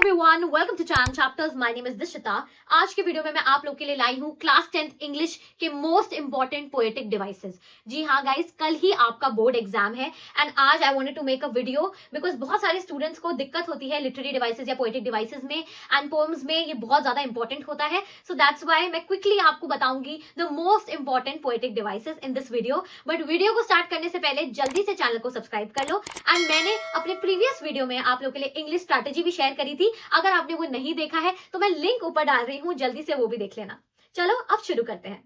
Everyone, welcome to Chain Chapters. My name is Dishita. आज के video में मैं आप लोग के लिए लाई हूँ क्लास 10th इंग्लिश के मोस्ट इंपॉर्टेंट पोएटिक डिवाइसेस। जी हाँ गाइस, कल ही आपका बोर्ड एग्जाम है एंड आज I wanted to make a video because बहुत सारे स्टूडेंट्स को दिक्कत होती है लिटरेरी डिवाइसेस या पोएटिक डिवाइसेस में एंड पोएम्स में ये बहुत ज्यादा इंपॉर्टेंट होता है। सो दैट्स व्हाई मैं क्विकली आपको बताऊंगी the most important poetic devices in this video. But video को स्टार्ट करने से पहले जल्दी से चैनल को सब्सक्राइब कर लो। एंड मैंने अपने प्रीवियस वीडियो में आप लोग के लिए इंग्लिश स्ट्रैटेजी भी शेयर करी थी, अगर आपने वो नहीं देखा है तो मैं लिंक ऊपर डाल रही हूं, जल्दी से वो भी देख लेना। चलो अब शुरू करते हैं।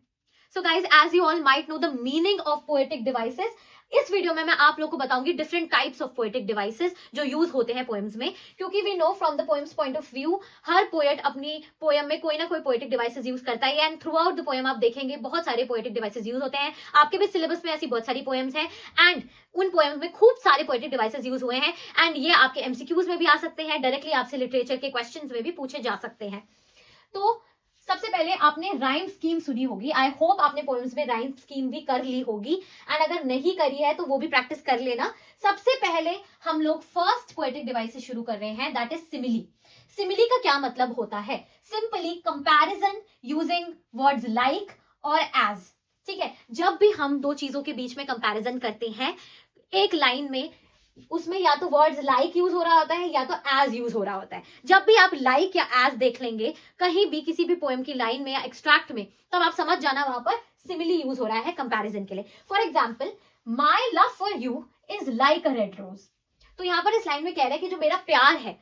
So guys, as you all might know the meaning of poetic devices, इस वीडियो में मैं आप लोग को बताऊंगी different types of poetic devices जो यूज होते हैं पोएम्स में, क्योंकि we know from the poems point of view हर पोएट अपनी पोएम में कोई ना कोई पोएटिक डिवाइसेस यूज करता है and throughout the poem आप देखेंगे बहुत सारे पोएटिक डिवाइसेस यूज होते हैं। आपके भी सिलेबस में ऐसी बहुत सारी पोएम्स हैं एंड उन पोएम्स में खूब सारे पोएटिक डिवाइसेस यूज हुए हैं एंड ये आपके एमसीक्यूज में भी आ सकते हैं, डायरेक्टली आपसे लिटरेचर के क्वेश्चंस में भी पूछे जा सकते हैं। तो सबसे पहले आपने राइम स्कीम सुनी होगी, आई होप आपने पोएम्स में राइम स्कीम भी कर ली होगी एंड अगर नहीं करी है तो वो भी प्रैक्टिस कर लेना। सबसे पहले हम लोग फर्स्ट पोएटिक डिवाइस से शुरू कर रहे हैं, दैट इज सिमिली। सिमिली का क्या मतलब होता है? Simply comparison using words like और एज। ठीक है, जब भी हम दो चीजों के बीच में कंपैरिजन करते हैं एक लाइन में, उसमें या तो वर्ड्स लाइक यूज हो रहा होता है या तो एज यूज हो रहा होता है। जब भी आप लाइक या एज देख लेंगे कहीं भी किसी भी पोएम की लाइन में या एक्सट्रैक्ट में, तब आप समझ जाना वहां पर सिमिली यूज हो रहा है कंपैरिजन के लिए। For example, my love for you is like a red rose. तो यहाँ पर इस लाइन में कह रहा है कि जो मेरा प्यार है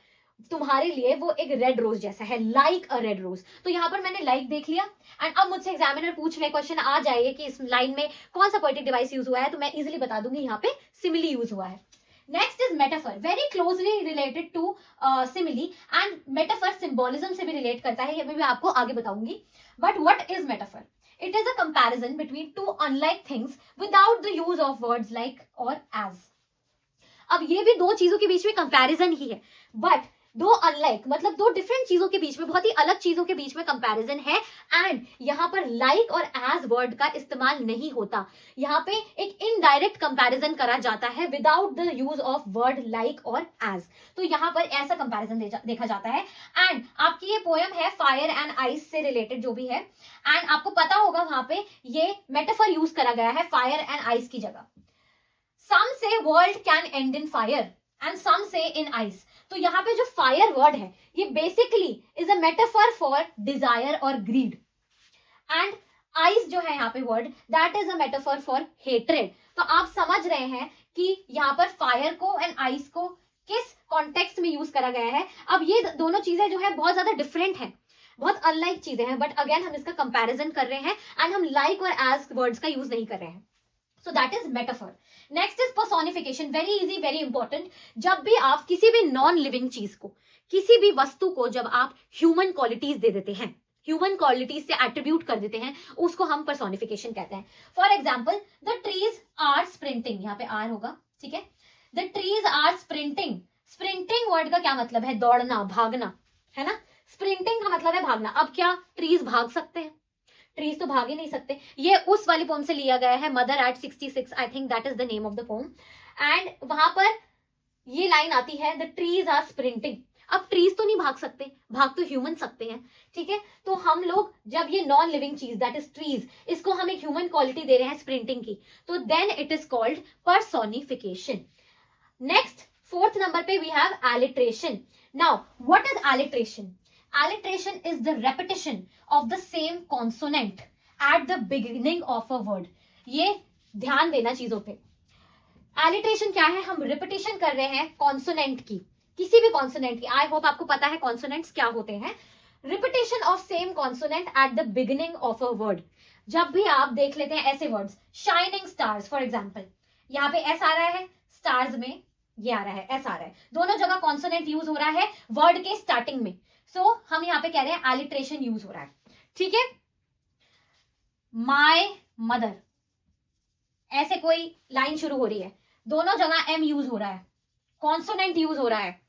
तुम्हारे लिए वो एक रेड रोज जैसा है, लाइक अ रेड रोज। तो यहाँ पर मैंने लाइक देख लिया एंड अब मुझसे एग्जामिनर पूछ रहे, क्वेश्चन आ जाएगा कि इस लाइन में कौन सा पोएटिक डिवाइस यूज हुआ है, तो मैं इजिली बता दूंगी यहाँ पे सिमिली यूज हुआ है। Next is metaphor, very closely related to simile and metaphor symbolism से भी रिलेट करता है, ये भी मैं आपको आगे बताऊंगी। But what is metaphor? It is a comparison between two unlike things without the use of words like और एज। अब ये भी दो चीजों के बीच में कंपैरिजन ही है, बट दो अनलाइक मतलब दो डिफरेंट चीजों के बीच में, बहुत ही अलग चीजों के बीच में कंपैरिजन है एंड यहाँ पर लाइक और एज वर्ड का इस्तेमाल नहीं होता। यहाँ पे एक इनडायरेक्ट कंपैरिजन करा जाता है without the use of word like और एज। तो यहाँ पर ऐसा कंपैरिजन देखा जाता है एंड आपकी ये पोएम है फायर एंड आइस से रिलेटेड जो भी है एंड आपको पता होगा वहां पे ये मेटाफर यूज करा गया है फायर एंड आइस की जगह। Some say world can end in fire and some say in ice. तो यहाँ पे जो फायर वर्ड है ये basically is a metaphor for Dzire और ग्रीड एंड आइस जो है यहाँ पे word that is a metaphor for hatred. तो आप समझ रहे हैं कि यहाँ पर फायर को एंड आइस को किस कॉन्टेक्स्ट में यूज करा गया है। अब ये दोनों चीजें जो है बहुत ज्यादा डिफरेंट है, बहुत अनलाइक चीजें हैं, बट अगेन हम इसका कंपैरिजन कर रहे हैं एंड हम लाइक और एज वर्ड्स का यूज नहीं कर रहे हैं। So that is metaphor. Next is personification. Very easy, very important. जब भी आप किसी भी नॉन लिविंग चीज को, किसी भी वस्तु को जब आप ह्यूमन क्वालिटीज दे देते हैं, ह्यूमन क्वालिटीज से एट्रीब्यूट कर देते हैं, उसको हम पर्सोनिफिकेशन कहते हैं। For example, the trees are sprinting, यहाँ पे आर होगा, ठीक है। The trees are sprinting. Sprinting word का क्या मतलब है? दौड़ना, भागना, है ना। स्प्रिंटिंग का मतलब है भागना। अब क्या ट्रीज भाग सकते हैं? ट्रीज तो भाग ही नहीं सकते। ये उस वाली पोम से लिया गया है, mother eight 66, I think that is the name of the pome and वहां पर ये लाइन आती है द ट्रीज आर स्प्रिंटिंग। अब ट्रीज तो नहीं भाग सकते, भाग तो ह्यूमन सकते हैं, ठीक है। तो हम लोग जब ये नॉन लिविंग चीज दैट इज ट्रीज, इसको हम एक ह्यूमन क्वालिटी दे रहे हैं स्प्रिंटिंग की, तो then it is called personification. Next fourth number पे we have alliteration. Now what is alliteration? Alliteration is the repetition of the same consonant at the beginning of a word. ये ध्यान देना चीजों पे। Alliteration क्या है? हम रिपीटिशन कर रहे हैं कॉन्सोनेंट की, किसी भी कॉन्सोनेंट की। आई होप आपको पता है कॉन्सोनेंट्स क्या होते हैं। Repetition of same consonant eight the beginning of a word. जब भी आप देख लेते हैं ऐसे words, shining stars for example, यहाँ पे एस आ रहा है, स्टार्स में ये आ रहा है, एस आ रहा है, दोनों जगह कॉन्सोनेंट यूज हो रहा है वर्ड के स्टार्टिंग में। सो हम यहाँ पे कह रहे हैं एलिट्रेशन यूज हो रहा है, ठीक है। माय मदर, ऐसे कोई लाइन शुरू हो रही है, दोनों जगह एम यूज हो रहा है, कॉन्सोनेंट यूज हो रहा है,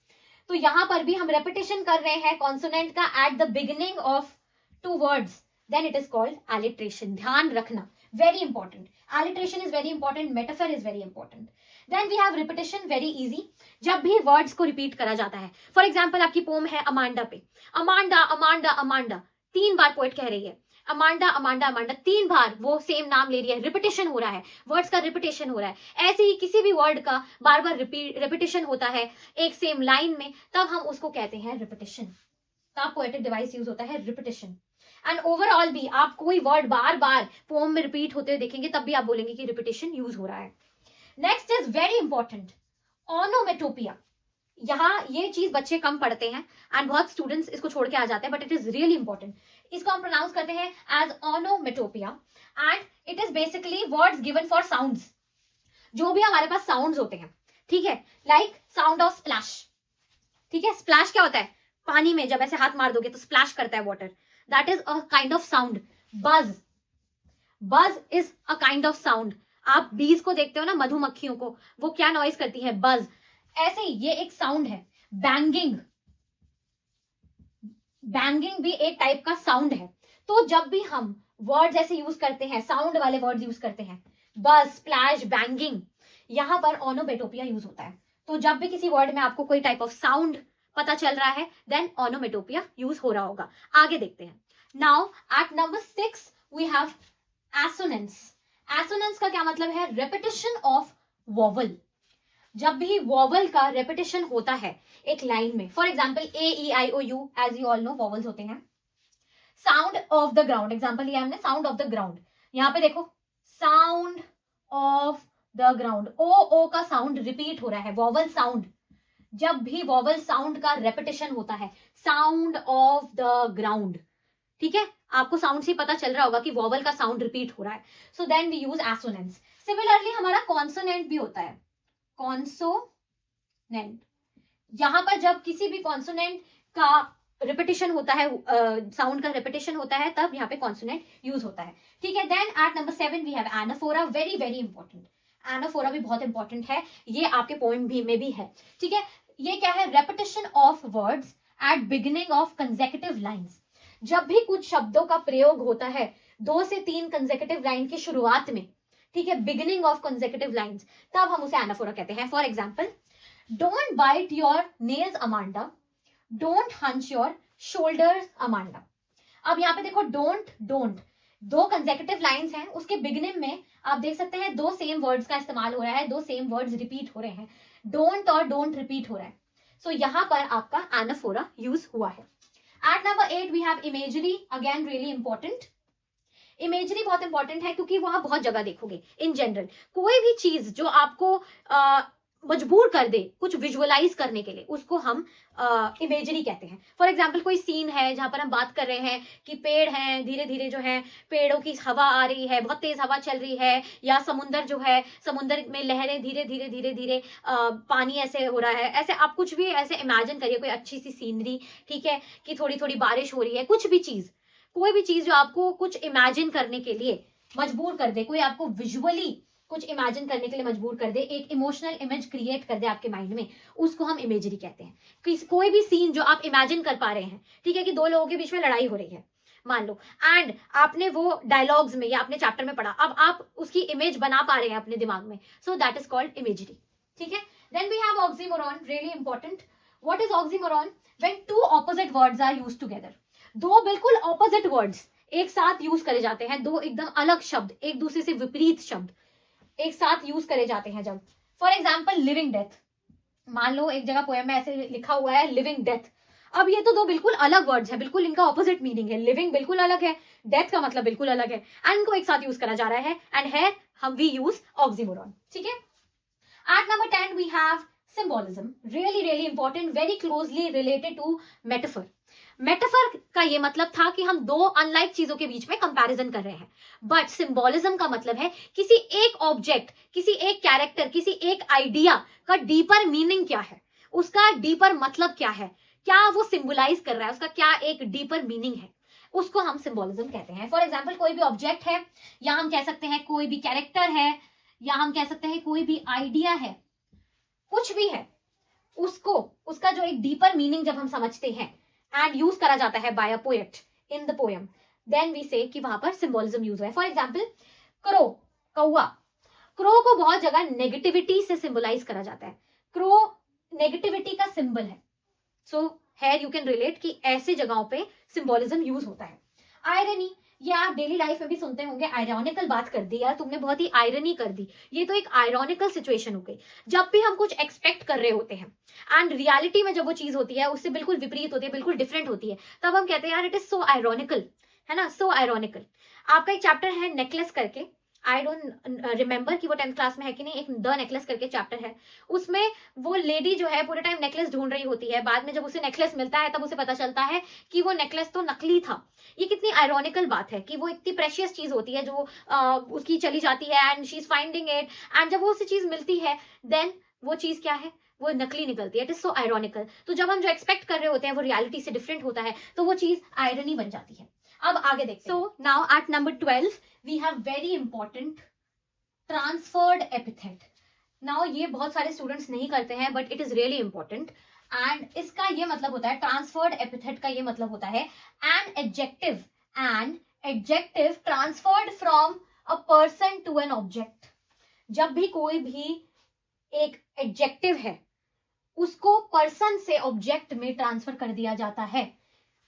तो यहां पर भी हम रेपिटेशन कर रहे हैं कॉन्सोनेंट का at the beginning of two words, then it is called alliteration. ध्यान रखना, very important. Alliteration is very important, metaphor is very important. Then we have repetition, very easy. जब भी words को repeat करा जाता है, for example आपकी poem है अमांडा पे, अमांडा अमांडा अमांडा, 3 बार पोएट कह रही है अमांडा अमांडा अमांडा, 3 बार वो सेम नाम ले रही है, रिपीटेशन हो रहा है, वर्ड्स का रिपीटेशन हो रहा है। ऐसे ही किसी भी वर्ड का बार बार रिपीटेशन होता है एक सेम लाइन में, तब हम उसको कहते हैं रिपीटेशन। तब पोएटिक डिवाइस यूज होता है रिपीटेशन। एंड ओवरऑल भी आप कोई वर्ड बार बार पोम में रिपीट होते हुए देखेंगे तब भी आप बोलेंगे कि रिपीटेशन यूज हो रहा है। Next is very important, onomatopoeia. यहाँ ये चीज बच्चे कम पढ़ते हैं एंड बहुत स्टूडेंट्स इसको छोड़ के आ जाते हैं, but it is really important. इसको हम प्रोनाउंस करते हैं as onomatopoeia and it is basically words given for sounds. जो भी हमारे पास साउंड्स होते हैं, ठीक है, लाइक साउंड ऑफ स्प्लैश। ठीक है, स्प्लैश क्या होता है? पानी में जब ऐसे हाथ मार दोगे तो स्प्लैश करता है water, that is a kind of sound. बज, बज is a kind of sound. आप बीज को देखते हो ना, मधुमक्खियों को, वो क्या नॉइज करती है? बज। ऐसे ही ये एक साउंड है। बैंगिंग, बैंगिंग भी एक टाइप का साउंड है। तो जब भी हम वर्ड्स ऐसे यूज करते हैं, साउंड वाले वर्ड्स यूज करते हैं, बज, स्प्लैश, बैंगिंग, यहां पर ओनोमेटोपिया यूज होता है। तो जब भी किसी वर्ड में आपको कोई टाइप ऑफ साउंड पता चल रहा है, देन ओनोमेटोपिया यूज हो रहा होगा। आगे देखते हैं। Now at number 6 we have assonance. Assonance का क्या मतलब है? Repetition of vowel. जब भी वोवल का रेपिटेशन होता है एक लाइन में, for example A E I O U, as you all know vowels होते हैं। Sound of the ground, example लिया हमने साउंड ऑफ द ग्राउंड। यहां पे देखो sound of the ground, O O का साउंड रिपीट हो रहा है, वोवल साउंड। जब भी वोवल साउंड का रेपिटेशन होता है, साउंड ऑफ द ग्राउंड, ठीक है, आपको साउंड से पता चल रहा होगा कि वोवल का साउंड रिपीट हो रहा है। So then we use assonance. Similarly हमारा कॉन्सोनेंट भी होता है, कॉन्सोनेंट। यहां पर जब किसी भी कॉन्सोनेंट का रिपीटेशन होता है, साउंड का रिपीटेशन होता है, तब यहाँ पे कॉन्सोनेंट यूज होता है। ठीक है, then at number 7 we have anaphora, very very important. Anaphora भी बहुत इंपॉर्टेंट है, ये आपके पोएम भी में भी है। ठीक है, ये क्या है? Repetition of words at beginning of consecutive lines. जब भी कुछ शब्दों का प्रयोग होता है 2 से 3 कंसेक्यूटिव लाइन की शुरुआत में, ठीक है, बिगिनिंग ऑफ कंसेक्यूटिव लाइंस, तब हम उसे एनाफोरा कहते हैं। For example, don't bite your nails Amanda, don't hunch your shoulders Amanda. अब यहाँ पे देखो डोंट, डोंट 2 कंसेक्यूटिव लाइंस हैं, उसके बिगिनिंग में आप देख सकते हैं 2 सेम वर्ड्स का इस्तेमाल हो रहा है, 2 सेम वर्ड्स रिपीट हो रहे हैं, डोंट और डोंट रिपीट हो रहा है। सो यहाँ पर आपका एनाफोरा यूज हुआ है। At number 8 we have imagery, again really important. Imagery बहुत इंपॉर्टेंट है क्योंकि वहां बहुत जगह देखोगे। इन जनरल कोई भी चीज जो आपको मजबूर कर दे कुछ विजुअलाइज करने के लिए, उसको हम इमेजरी कहते हैं। फॉर एग्जाम्पल, कोई सीन है जहां पर हम बात कर रहे हैं कि पेड़ हैं, धीरे धीरे जो है पेड़ों की हवा आ रही है, बहुत तेज हवा चल रही है, या समुंदर जो है, समुंदर में लहरें धीरे धीरे धीरे धीरे, पानी ऐसे हो रहा है, ऐसे आप कुछ भी ऐसे इमेजिन करिए, कोई अच्छी सी सीनरी, ठीक है, कि थोड़ी थोड़ी बारिश हो रही है, कुछ भी चीज, कोई भी चीज जो आपको कुछ इमेजिन करने के लिए मजबूर कर दे, कोई आपको विजुअली कुछ इमेजिन करने के लिए मजबूर कर दे, एक इमोशनल इमेज क्रिएट कर दे आपके माइंड में, उसको हम इमेजरी कहते हैं। कोई भी सीन जो आप इमेजिन कर पा रहे हैं, ठीक है, कि 2 लोगों के बीच में लड़ाई हो रही है मान लो, एंड आपने वो डायलॉग्स में या अपने चैप्टर में पढ़ा, अब आप उसकी इमेज बना पा रहे हैं अपने दिमाग में, so that is called imagery. ठीक है, then we have oxymoron, really important. What is oxymoron? When 2 opposite words are used together, 2 बिल्कुल ऑपोजिट वर्ड्स एक साथ यूज करे जाते हैं, 2 एकदम अलग शब्द, एक दूसरे से विपरीत शब्द एक साथ यूज करे जाते हैं जब, फॉर एग्जाम्पल लिविंग डेथ, मान लो एक जगह पोएम में ऐसे लिखा हुआ है लिविंग डेथ। अब ये तो 2 बिल्कुल अलग वर्ड्स है, बिल्कुल इनका ऑपोजिट मीनिंग है, लिविंग बिल्कुल अलग है, डेथ का मतलब बिल्कुल अलग है, एंड इनको एक साथ यूज करा जा रहा है, एंड है हम वी यूज ऑक्सीमोरॉन। ठीक है, at number 10 we have symbolism, really really important, very closely related to metaphor. Metaphor का ये मतलब था कि हम 2 अनलाइक चीजों के बीच में कंपैरिजन कर रहे हैं, बट सिंबोलिज्म का मतलब है किसी एक ऑब्जेक्ट, किसी एक कैरेक्टर, किसी एक आइडिया का डीपर मीनिंग क्या है, उसका डीपर मतलब क्या है, क्या वो सिंबलाइज कर रहा है, उसका क्या एक डीपर मीनिंग है, उसको हम सिंबोलिज्म कहते हैं। फॉर एग्जाम्पल, कोई भी ऑब्जेक्ट है, या हम कह सकते हैं कोई भी कैरेक्टर है, या हम कह सकते हैं कोई भी आइडिया है, कुछ भी है, उसको उसका जो एक डीपर मीनिंग जब हम समझते हैं एंड यूज करा जाता है by a poet in the poem, then we say कि वहां पर सिंबोलिज्म यूज हुआ है। फॉर एग्जाम्पल, क्रो, कौवा। क्रो को बहुत जगह नेगेटिविटी से सिंबलाइज करा जाता है। क्रो नेगेटिविटी का सिंबल है। So here you can relate कि ऐसी जगहों पे सिंबोलिज्म यूज होता है। आयरनी, ये आप डेली लाइफ में भी सुनते होंगे। आयरॉनिकल बात कर दी यार तुमने, बहुत ही आयरनी कर दी। ये तो एक आयरॉनिकल सिचुएशन हो गई। जब भी हम कुछ एक्सपेक्ट कर रहे होते हैं एंड रियलिटी में जब वो चीज होती है उससे बिल्कुल विपरीत होती है, बिल्कुल डिफरेंट होती है, तब हम कहते हैं यार इट इज सो आयरॉनिकल, है ना, सो आयरॉनिकल। आपका एक चैप्टर है नेकलेस करके, आई डोंट रिमेंबर कि वो 10th क्लास में है कि नहीं, एक द नेकलेस करके चैप्टर है। उसमें वो लेडी जो है पूरे टाइम नेकलेस ढूंढ रही होती है, बाद में जब उसे नेकलेस मिलता है तब उसे पता चलता है कि वो नेकलेस तो नकली था। ये कितनी आयरॉनिकल बात है कि वो इतनी प्रेशियस चीज होती है जो उसकी चली जाती है and she is finding it, and जब वो उसे चीज मिलती है देन वो चीज क्या है, वो नकली निकलती है। It is so ironical. तो जब हम जो एक्सपेक्ट कर रहे होते हैं वो रियलिटी से डिफरेंट होता है तो वो चीज आयरनी बन जाती है। अब आगे देखते हैं। So now at number 12 we have very important transferred epithet. Now ये बहुत सारे स्टूडेंट्स नहीं करते हैं but it is really important. And इसका ये मतलब होता है, ट्रांसफर्ड एपिथेट का ये मतलब होता है an adjective transferred from a person to an object. जब भी कोई भी एक एडजेक्टिव है उसको पर्सन से ऑब्जेक्ट में ट्रांसफर कर दिया जाता है।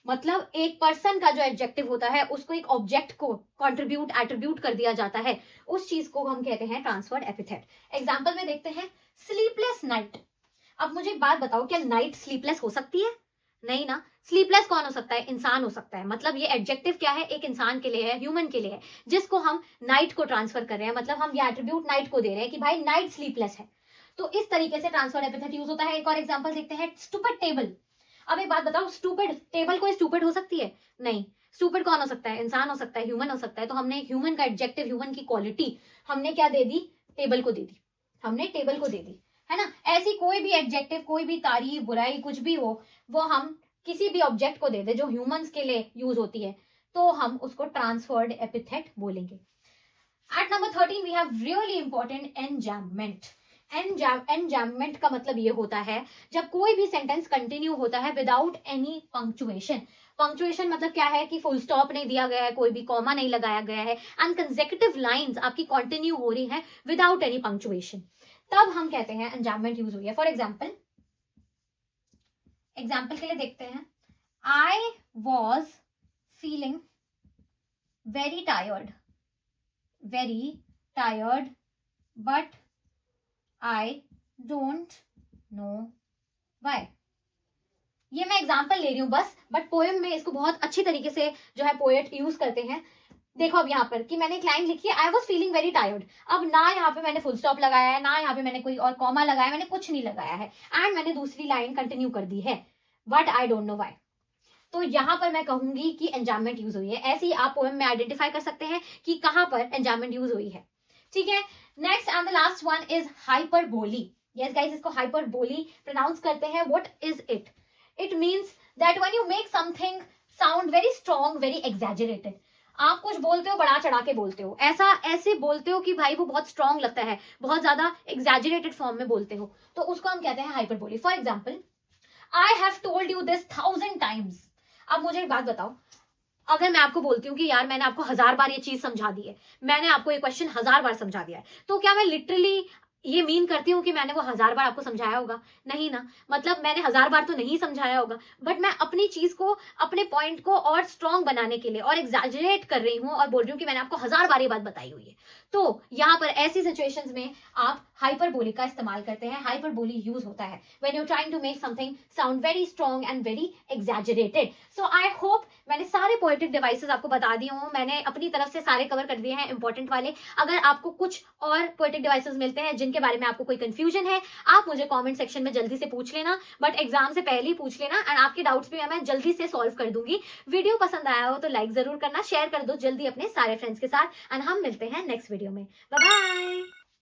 मतलब एक पर्सन का जो एडजेक्टिव होता है उसको एक ऑब्जेक्ट को कॉन्ट्रीब्यूट एट्रीब्यूट कर दिया जाता है, उस चीज को हम कहते हैं ट्रांसफर्ड एपिथेट। एग्जांपल में देखते हैं, स्लीपलेस नाइट। अब मुझे एक बात बताओ, क्या नाइट स्लीपलेस हो सकती है? नहीं ना। स्लीपलेस कौन हो सकता है? इंसान हो सकता है। मतलब ये एडजेक्टिव क्या है, एक इंसान के लिए है, ह्यूमन के लिए है, जिसको हम नाइट को ट्रांसफर कर रहे हैं। मतलब हम ये एट्रीब्यूट नाइट को दे रहे हैं कि भाई नाइट स्लीपलेस है। तो इस तरीके से ट्रांसफर्ड एपिथेट यूज होता है। एक और एग्जाम्पल देखते हैं, स्टूपिड टेबल। अब एक बात बताओ, स्टूपिड टेबल कोई स्टूपिड हो सकती है? नहीं। स्टूपिड कौन हो सकता है? इंसान हो सकता है, ह्यूमन हो सकता है। तो हमने ह्यूमन का एडजेक्टिव, ह्यूमन की क्वालिटी हमने क्या दे दी? टेबल को दे दी। हमने टेबल को दे दी, है ना। ऐसी कोई भी एडजेक्टिव, कोई भी तारीफ, बुराई, कुछ भी हो, वो हम किसी भी ऑब्जेक्ट को दे दे जो ह्यूमंस के लिए यूज होती है, तो हम उसको ट्रांसफर्ड एपिथेट बोलेंगे। At number 13 we have really important enjambment. Enjambment का मतलब ये होता है जब कोई भी सेंटेंस कंटिन्यू होता है विदाउट एनी पंक्चुएशन। पंक्चुएशन मतलब क्या है कि फुल स्टॉप नहीं दिया गया है, कोई भी कॉमा नहीं लगाया गया है, एंड कंसेक्यूटिव लाइंस आपकी कंटिन्यू हो रही है विदाउट एनी पंक्चुएशन, तब हम कहते हैं एनजैममेंट यूज हुई है। फॉर एग्जाम्पल के लिए देखते हैं, I was feeling very tired but I don't know why। ये मैं एग्जाम्पल ले रही हूं बस, बट पोएम में इसको बहुत अच्छी तरीके से जो है पोएट यूज करते हैं। देखो अब यहाँ पर कि मैंने एक लाइन लिखी है, I was feeling very tired. अब ना यहाँ पे मैंने फुल स्टॉप लगाया है, ना यहाँ पे मैंने कोई और कॉमा लगाया, मैंने कुछ नहीं लगाया है, एंड मैंने दूसरी लाइन कंटिन्यू कर दी है, but I don't know why. तो यहाँ पर मैं कहूंगी कि एंजाममेंट यूज हुई है। ऐसे ही आप पोएम में आइडेंटिफाई कर सकते हैं कि कहाँ पर एंजाममेंट यूज हुई है। ठीक है, next and the last one is hyperbole. Yes guys, इसको हाइपरबोली प्रोनाउंस करते हैं। What is it? It means that when you make something sound very strong, very exaggerated. आप कुछ बोलते हो, बढ़ा चढ़ा के बोलते हो, ऐसे बोलते हो कि भाई वो बहुत स्ट्रॉन्ग लगता है, बहुत ज्यादा एग्जैजरेटेड फॉर्म में बोलते हो, तो उसको हम कहते हैं hyperbole. For example, I have told you this 1000 times. अब मुझे एक बात बताओ, अगर मैं आपको बोलती हूँ कि यार मैंने आपको 1000 बार ये चीज समझा दी है, मैंने आपको ये क्वेश्चन 1000 बार समझा दिया है, तो क्या मैं लिटरली ये मीन करती हूँ कि मैंने वो 1000 बार आपको समझाया होगा? नहीं ना। मतलब मैंने 1000 बार तो नहीं समझाया होगा, बट मैं अपनी चीज को, अपने पॉइंट को और स्ट्रॉन्ग बनाने के लिए और एग्जैजरेट कर रही हूँ और बोल रही हूँ कि मैंने आपको 1000 बार ये बात बताई हुई है। तो यहाँ पर ऐसी सिचुएशंस में आप हाइपरबोलिक का इस्तेमाल करते हैं। हाइपरबोली यूज होता है when you trying to make something sound very strong and very exaggerated. So I hope मैंने सारे पोएटिक डिवाइसेस आपको बता दिए हूँ, मैंने अपनी तरफ से सारे कवर कर दिए हैं इंपॉर्टेंट वाले। अगर आपको कुछ और पोएटिक डिवाइसेस मिलते हैं जिनके बारे में आपको कोई कंफ्यूजन है, आप मुझे कमेंट सेक्शन में जल्दी से पूछ लेना, बट एग्जाम से पहले ही पूछ लेना, एंड आपके डाउट्स भी मैं जल्दी से सॉल्व कर दूंगी। वीडियो पसंद आया हो तो लाइक जरूर करना, शेयर कर दो जल्दी अपने सारे फ्रेंड्स के साथ, एंड हम मिलते हैं नेक्स्ट वीडियो में। Bye bye.